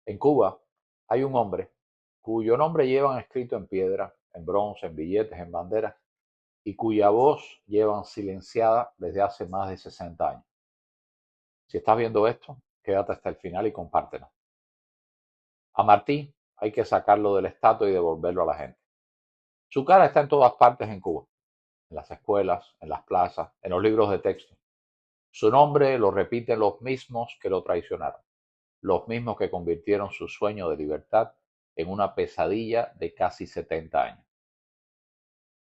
En Cuba hay un hombre cuyo nombre llevan escrito en piedra, en bronce, en billetes, en banderas, y cuya voz llevan silenciada desde hace más de 60 años. Si estás viendo esto, quédate hasta el final y compártelo. A Martí hay que sacarlo del estatua y devolverlo a la gente. Su cara está en todas partes en Cuba, en las escuelas, en las plazas, en los libros de texto. Su nombre lo repiten los mismos que lo traicionaron, los mismos que convirtieron su sueño de libertad en una pesadilla de casi 70 años.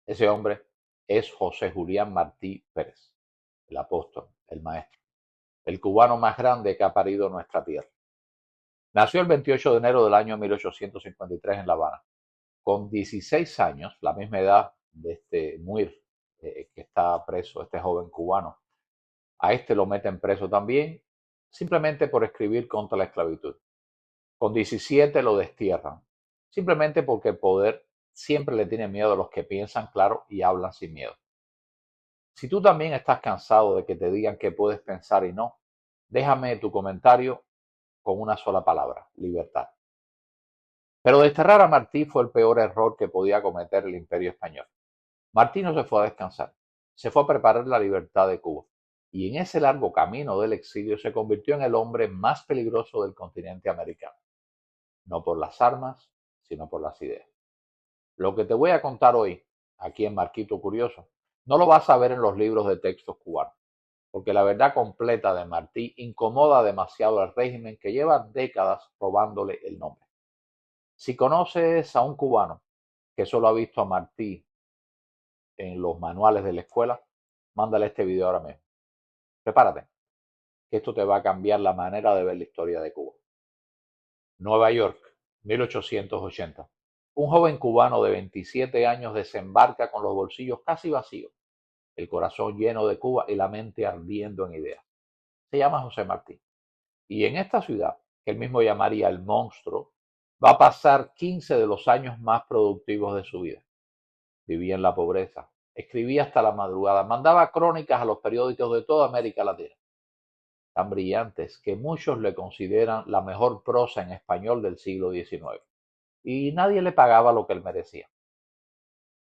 Ese hombre es José Julián Martí Pérez, el apóstol, el maestro, el cubano más grande que ha parido nuestra tierra. Nació el 28 de enero del año 1853 en La Habana. Con 16 años, la misma edad de este Muir, que está preso, este joven cubano, a este lo meten preso también, simplemente por escribir contra la esclavitud. Con 17 lo destierran, simplemente porque el poder siempre le tiene miedo a los que piensan claro y hablan sin miedo. Si tú también estás cansado de que te digan que puedes pensar y no, déjame tu comentario con una sola palabra: libertad. Pero desterrar a Martí fue el peor error que podía cometer el Imperio español. Martí no se fue a descansar, se fue a preparar la libertad de Cuba. Y en ese largo camino del exilio se convirtió en el hombre más peligroso del continente americano. No por las armas, sino por las ideas. Lo que te voy a contar hoy, aquí en Marquito Curioso, no lo vas a ver en los libros de textos cubanos, porque la verdad completa de Martí incomoda demasiado al régimen que lleva décadas robándole el nombre. Si conoces a un cubano que solo ha visto a Martí en los manuales de la escuela, mándale este video ahora mismo. Prepárate, que esto te va a cambiar la manera de ver la historia de Cuba. Nueva York, 1880. Un joven cubano de 27 años desembarca con los bolsillos casi vacíos, el corazón lleno de Cuba y la mente ardiendo en ideas. Se llama José Martí. Y en esta ciudad, que él mismo llamaría el monstruo, va a pasar 15 de los años más productivos de su vida. Vivía en la pobreza, escribía hasta la madrugada, mandaba crónicas a los periódicos de toda América Latina, tan brillantes que muchos le consideran la mejor prosa en español del siglo XIX. Y nadie le pagaba lo que él merecía.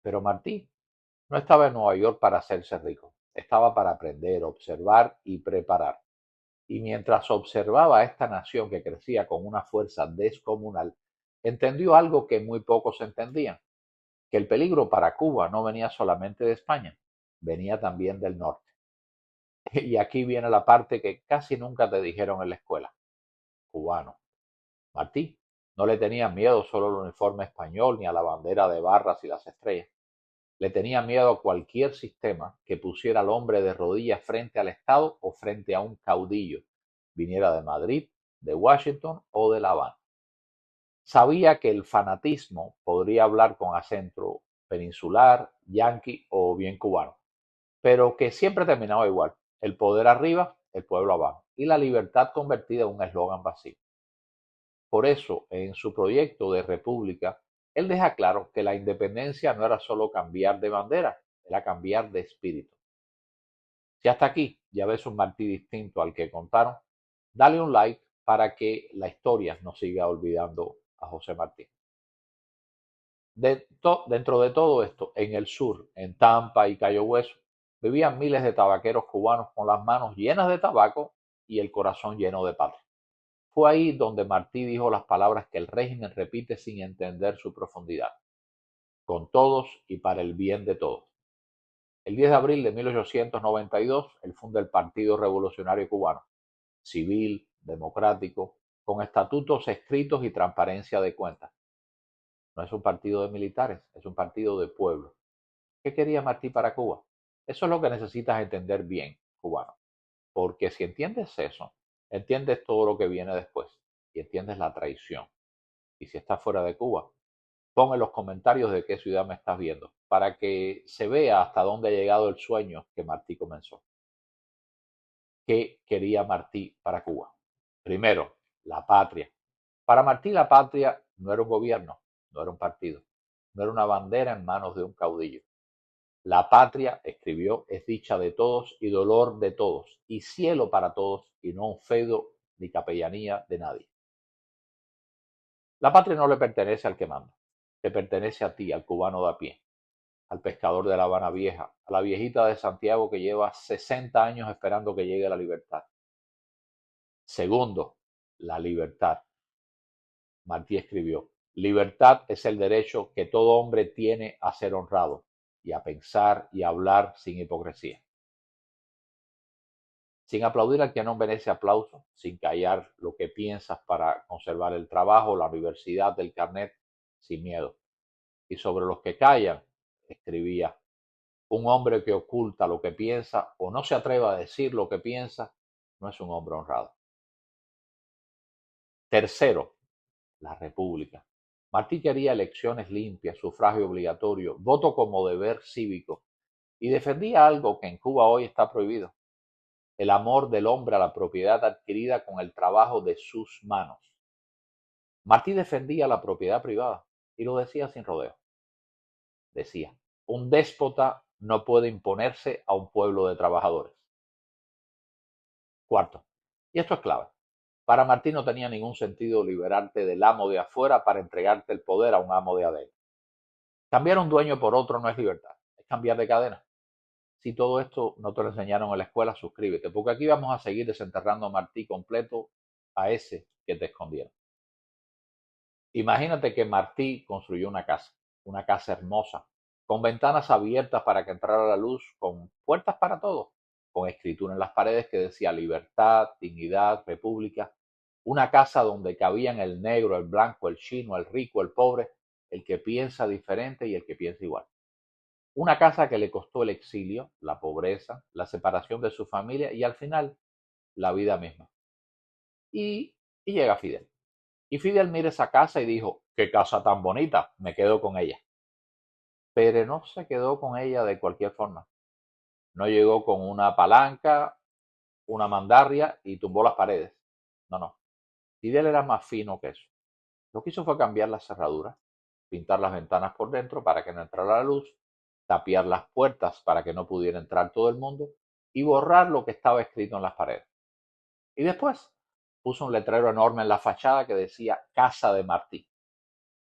Pero Martí no estaba en Nueva York para hacerse rico, estaba para aprender, observar y preparar. Y mientras observaba a esta nación que crecía con una fuerza descomunal, entendió algo que muy pocos entendían: que el peligro para Cuba no venía solamente de España, venía también del norte. Y aquí viene la parte que casi nunca te dijeron en la escuela: cubano. Martí no le tenía miedo solo al uniforme español ni a la bandera de barras y las estrellas. Le tenía miedo a cualquier sistema que pusiera al hombre de rodillas frente al Estado o frente a un caudillo, viniera de Madrid, de Washington o de La Habana. Sabía que el fanatismo podría hablar con acento peninsular, yanqui o bien cubano, pero que siempre terminaba igual: el poder arriba, el pueblo abajo, y la libertad convertida en un eslogan vacío. Por eso, en su proyecto de república, él deja claro que la independencia no era solo cambiar de bandera, era cambiar de espíritu. Si hasta aquí ya ves un Martí distinto al que contaron, dale un like para que la historia no siga olvidando a José Martí. Dentro de todo esto, en el sur, en Tampa y Cayo Hueso, vivían miles de tabaqueros cubanos con las manos llenas de tabaco y el corazón lleno de patria. Fue ahí donde Martí dijo las palabras que el régimen repite sin entender su profundidad: con todos y para el bien de todos. El 10 de abril de 1892, él funda el Partido Revolucionario Cubano, civil, democrático, con estatutos escritos y transparencia de cuentas. No es un partido de militares, es un partido de pueblo. ¿Qué quería Martí para Cuba? Eso es lo que necesitas entender bien, cubano. Porque si entiendes eso, entiendes todo lo que viene después y entiendes la traición. Y si estás fuera de Cuba, pon en los comentarios de qué ciudad me estás viendo, para que se vea hasta dónde ha llegado el sueño que Martí comenzó. ¿Qué quería Martí para Cuba? Primero, la patria. Para Martí la patria no era un gobierno, no era un partido, no era una bandera en manos de un caudillo. La patria, escribió, es dicha de todos y dolor de todos, y cielo para todos, y no un feudo ni capellanía de nadie. La patria no le pertenece al que manda, te pertenece a ti, al cubano de a pie, al pescador de La Habana Vieja, a la viejita de Santiago que lleva 60 años esperando que llegue la libertad. Segundo, la libertad. Martí escribió: libertad es el derecho que todo hombre tiene a ser honrado y a pensar y a hablar sin hipocresía, sin aplaudir al que no merece aplauso, sin callar lo que piensas para conservar el trabajo, la universidad, el carnet, sin miedo. Y sobre los que callan, escribía: un hombre que oculta lo que piensa o no se atreve a decir lo que piensa no es un hombre honrado. Tercero, la república. Martí quería elecciones limpias, sufragio obligatorio, voto como deber cívico y defendía algo que en Cuba hoy está prohibido: el amor del hombre a la propiedad adquirida con el trabajo de sus manos. Martí defendía la propiedad privada y lo decía sin rodeo. Decía: un déspota no puede imponerse a un pueblo de trabajadores. Cuarto, y esto es clave, para Martí no tenía ningún sentido liberarte del amo de afuera para entregarte el poder a un amo de adentro. Cambiar un dueño por otro no es libertad, es cambiar de cadena. Si todo esto no te lo enseñaron en la escuela, suscríbete, porque aquí vamos a seguir desenterrando a Martí completo, a ese que te escondieron. Imagínate que Martí construyó una casa hermosa, con ventanas abiertas para que entrara la luz, con puertas para todo, con escritura en las paredes que decía libertad, dignidad, república. Una casa donde cabían el negro, el blanco, el chino, el rico, el pobre, el que piensa diferente y el que piensa igual. Una casa que le costó el exilio, la pobreza, la separación de su familia y al final la vida misma. Y llega Fidel. Y Fidel mira esa casa y dijo: qué casa tan bonita, me quedo con ella. Pero no se quedó con ella de cualquier forma. No llegó con una palanca, una mandarria y tumbó las paredes. No, no. Fidel era más fino que eso. Lo que hizo fue cambiar las cerraduras, pintar las ventanas por dentro para que no entrara la luz, tapiar las puertas para que no pudiera entrar todo el mundo y borrar lo que estaba escrito en las paredes. Y después puso un letrero enorme en la fachada que decía Casa de Martí.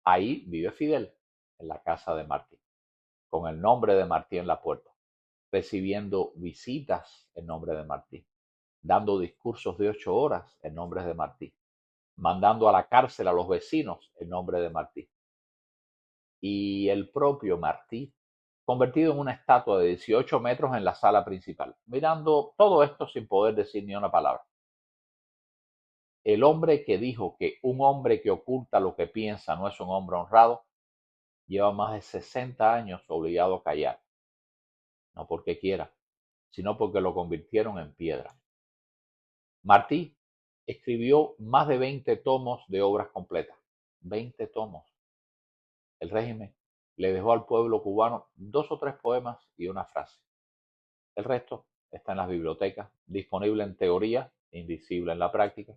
Ahí vive Fidel, en la casa de Martí, con el nombre de Martí en la puerta, recibiendo visitas en nombre de Martí, dando discursos de 8 horas en nombre de Martí, mandando a la cárcel a los vecinos en nombre de Martí. Y el propio Martí, convertido en una estatua de 18 metros en la sala principal, mirando todo esto sin poder decir ni una palabra. El hombre que dijo que un hombre que oculta lo que piensa no es un hombre honrado, lleva más de 60 años obligado a callar, no porque quiera, sino porque lo convirtieron en piedra. Martí escribió más de 20 tomos de obras completas. 20 tomos. El régimen le dejó al pueblo cubano 2 o 3 poemas y una frase. El resto está en las bibliotecas, disponible en teoría, invisible en la práctica,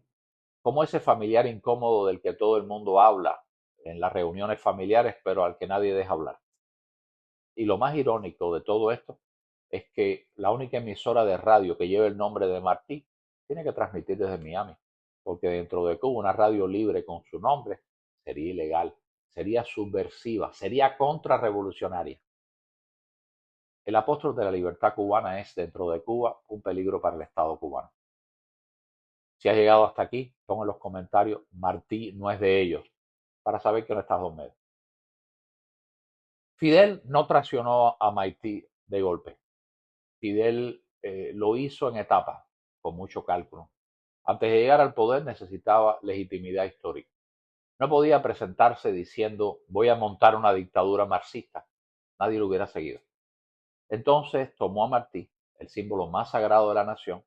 como ese familiar incómodo del que todo el mundo habla en las reuniones familiares, pero al que nadie deja hablar. Y lo más irónico de todo esto es que la única emisora de radio que lleva el nombre de Martí tiene que transmitir desde Miami, porque dentro de Cuba una radio libre con su nombre sería ilegal, sería subversiva, sería contrarrevolucionaria. El apóstol de la libertad cubana es, dentro de Cuba, un peligro para el Estado cubano. Si has llegado hasta aquí, pon en los comentarios: Martí no es de ellos, para saber que no estás dos medios. Fidel no traicionó a Martí de golpe. Fidel lo hizo en etapas, con mucho cálculo. Antes de llegar al poder necesitaba legitimidad histórica. No podía presentarse diciendo: voy a montar una dictadura marxista. Nadie lo hubiera seguido. Entonces tomó a Martí, el símbolo más sagrado de la nación,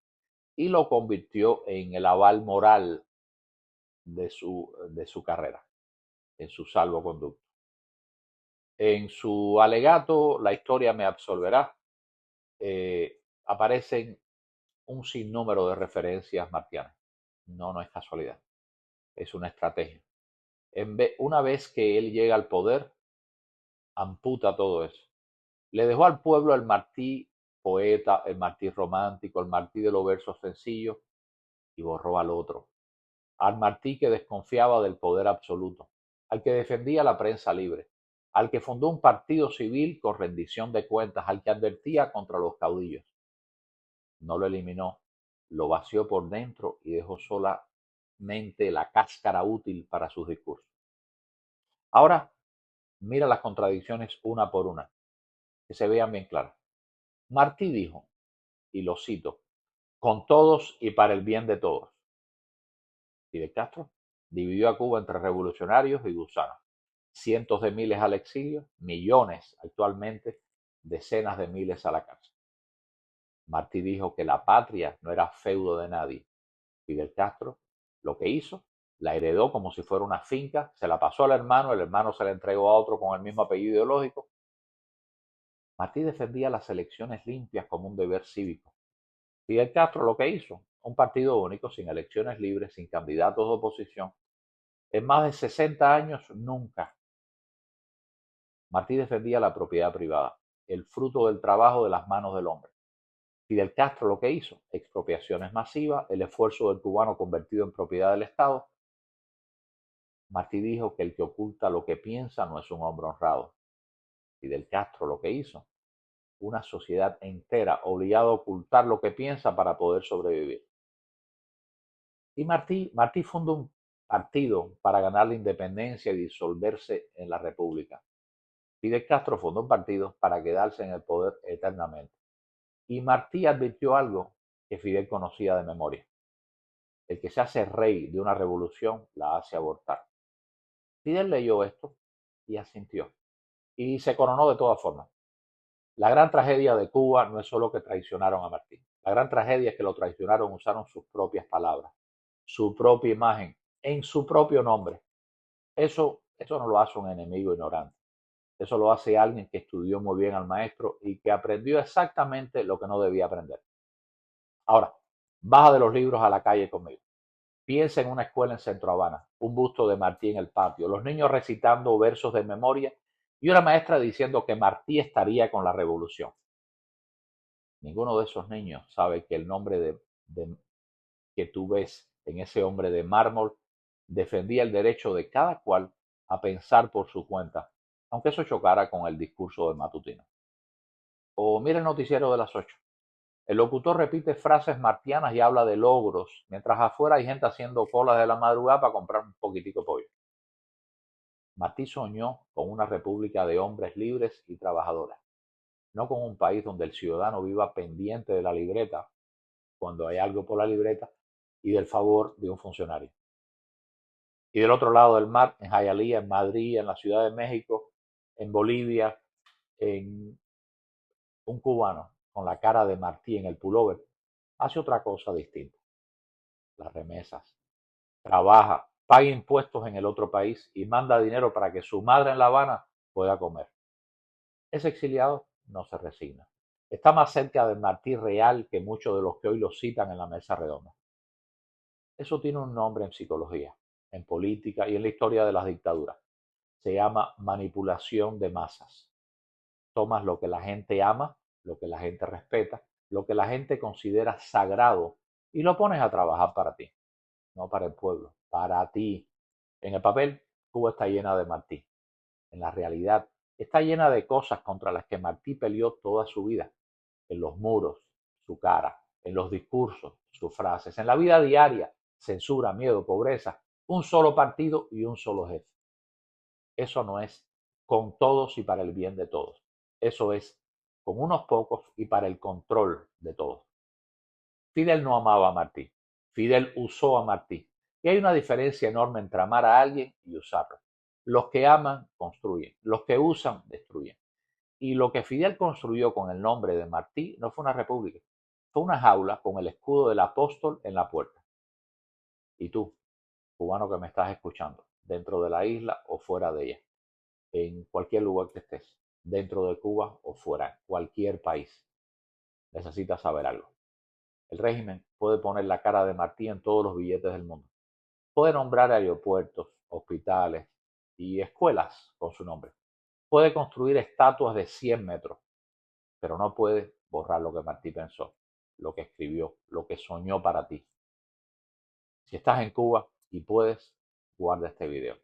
y lo convirtió en el aval moral de su carrera, en su salvoconducto. En su alegato La historia me absolverá, aparecen un sinnúmero de referencias martianas. No, no es casualidad, es una estrategia. Una vez que él llega al poder, amputa todo eso. Le dejó al pueblo el Martí poeta, el Martí romántico, el Martí de los versos sencillos, y borró al otro, al Martí que desconfiaba del poder absoluto, al que defendía la prensa libre, al que fundó un partido civil con rendición de cuentas, al que advertía contra los caudillos. No lo eliminó, lo vació por dentro y dejó solamente la cáscara útil para sus discursos. Ahora, mira las contradicciones una por una, que se vean bien claras. Martí dijo, y lo cito, con todos y para el bien de todos. Fidel Castro dividió a Cuba entre revolucionarios y gusanos. Cientos de miles al exilio, millones actualmente, decenas de miles a la cárcel. Martí dijo que la patria no era feudo de nadie. Fidel Castro lo que hizo, la heredó como si fuera una finca, se la pasó al hermano, el hermano se la entregó a otro con el mismo apellido ideológico. Martí defendía las elecciones limpias como un deber cívico. Fidel Castro lo que hizo, un partido único, sin elecciones libres, sin candidatos de oposición. En más de 60 años, nunca. Martí defendía la propiedad privada, el fruto del trabajo de las manos del hombre. Fidel Castro lo que hizo, expropiaciones masivas, el esfuerzo del cubano convertido en propiedad del Estado. Martí dijo que el que oculta lo que piensa no es un hombre honrado. Fidel Castro lo que hizo, una sociedad entera obligada a ocultar lo que piensa para poder sobrevivir. Y Martí fundó un partido para ganar la independencia y disolverse en la República. Fidel Castro fundó un partido para quedarse en el poder eternamente. Y Martí advirtió algo que Fidel conocía de memoria. El que se hace rey de una revolución la hace abortar. Fidel leyó esto y asintió. Y se coronó de todas formas. La gran tragedia de Cuba no es solo que traicionaron a Martí. La gran tragedia es que lo traicionaron, usaron sus propias palabras, su propia imagen, en su propio nombre. Eso no lo hace un enemigo ignorante. Eso lo hace alguien que estudió muy bien al maestro y que aprendió exactamente lo que no debía aprender. Ahora, baja de los libros a la calle conmigo. Piensa en una escuela en Centro Habana, un busto de Martí en el patio, los niños recitando versos de memoria y una maestra diciendo que Martí estaría con la revolución. Ninguno de esos niños sabe que el nombre que tú ves en ese hombre de mármol defendía el derecho de cada cual a pensar por su cuenta, aunque eso chocara con el discurso de matutino. O mira el noticiero de las 8. El locutor repite frases martianas y habla de logros, mientras afuera hay gente haciendo colas de la madrugada para comprar un poquitico de pollo. Martí soñó con una república de hombres libres y trabajadores, no con un país donde el ciudadano viva pendiente de la libreta cuando hay algo por la libreta y del favor de un funcionario. Y del otro lado del mar, en Hialeah, en Madrid, en la Ciudad de México, en Bolivia, en un cubano con la cara de Martí en el pullover, hace otra cosa distinta, las remesas. Trabaja, paga impuestos en el otro país y manda dinero para que su madre en La Habana pueda comer. Ese exiliado no se resigna. Está más cerca del Martí real que muchos de los que hoy lo citan en la mesa redonda. Eso tiene un nombre en psicología, en política y en la historia de las dictaduras. Se llama manipulación de masas. Tomas lo que la gente ama, lo que la gente respeta, lo que la gente considera sagrado y lo pones a trabajar para ti, no para el pueblo, para ti. En el papel, Cuba está llena de Martí. En la realidad, está llena de cosas contra las que Martí peleó toda su vida. En los muros, su cara, en los discursos, sus frases, en la vida diaria, censura, miedo, pobreza, un solo partido y un solo jefe. Eso no es con todos y para el bien de todos. Eso es con unos pocos y para el control de todos. Fidel no amaba a Martí. Fidel usó a Martí. Y hay una diferencia enorme entre amar a alguien y usarlo. Los que aman, construyen. Los que usan, destruyen. Y lo que Fidel construyó con el nombre de Martí no fue una república. Fue una jaula con el escudo del apóstol en la puerta. Y tú, cubano que me estás escuchando, dentro de la isla o fuera de ella, en cualquier lugar que estés, dentro de Cuba o fuera, cualquier país, necesitas saber algo. El régimen puede poner la cara de Martí en todos los billetes del mundo. Puede nombrar aeropuertos, hospitales y escuelas con su nombre. Puede construir estatuas de 100 metros, pero no puede borrar lo que Martí pensó, lo que escribió, lo que soñó para ti. Si estás en Cuba y puedes, guarda este video.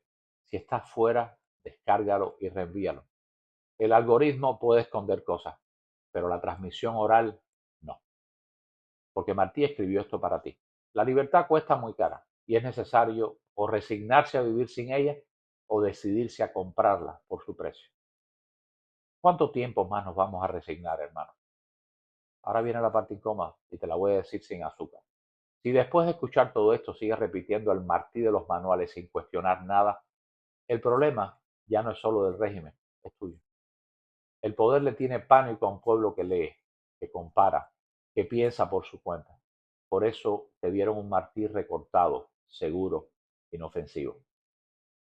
Si estás fuera, descárgalo y reenvíalo. El algoritmo puede esconder cosas, pero la transmisión oral no, porque Martí escribió esto para ti. La libertad cuesta muy cara y es necesario o resignarse a vivir sin ella o decidirse a comprarla por su precio. ¿Cuánto tiempo más nos vamos a resignar, hermano? Ahora viene la parte incómoda y te la voy a decir sin azúcar. Si después de escuchar todo esto sigues repitiendo el Martí de los manuales sin cuestionar nada, el problema ya no es solo del régimen, es tuyo. El poder le tiene pánico a un pueblo que lee, que compara, que piensa por su cuenta. Por eso te dieron un Martí recortado, seguro, inofensivo.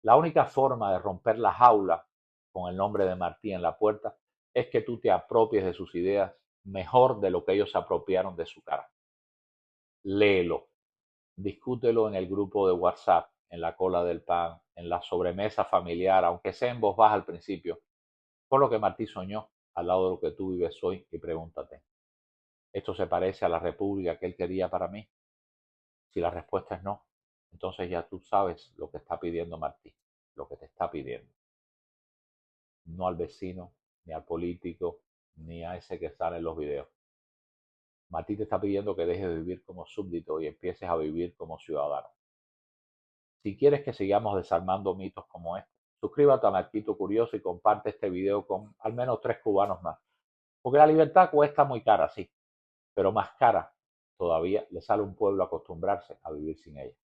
La única forma de romper la jaula con el nombre de Martí en la puerta es que tú te apropies de sus ideas mejor de lo que ellos se apropiaron de su cara. Léelo, discútelo en el grupo de WhatsApp, en la cola del pan, en la sobremesa familiar, aunque sea en voz baja al principio, por lo que Martí soñó al lado de lo que tú vives hoy y pregúntate, ¿esto se parece a la república que él quería para mí? Si la respuesta es no, entonces ya tú sabes lo que está pidiendo Martí, lo que te está pidiendo. No al vecino, ni al político, ni a ese que sale en los videos. Martí te está pidiendo que dejes de vivir como súbdito y empieces a vivir como ciudadano. Si quieres que sigamos desarmando mitos como este, suscríbete a Marquito Curioso y comparte este video con al menos 3 cubanos más. Porque la libertad cuesta muy cara, sí, pero más cara todavía le sale a un pueblo acostumbrarse a vivir sin ella.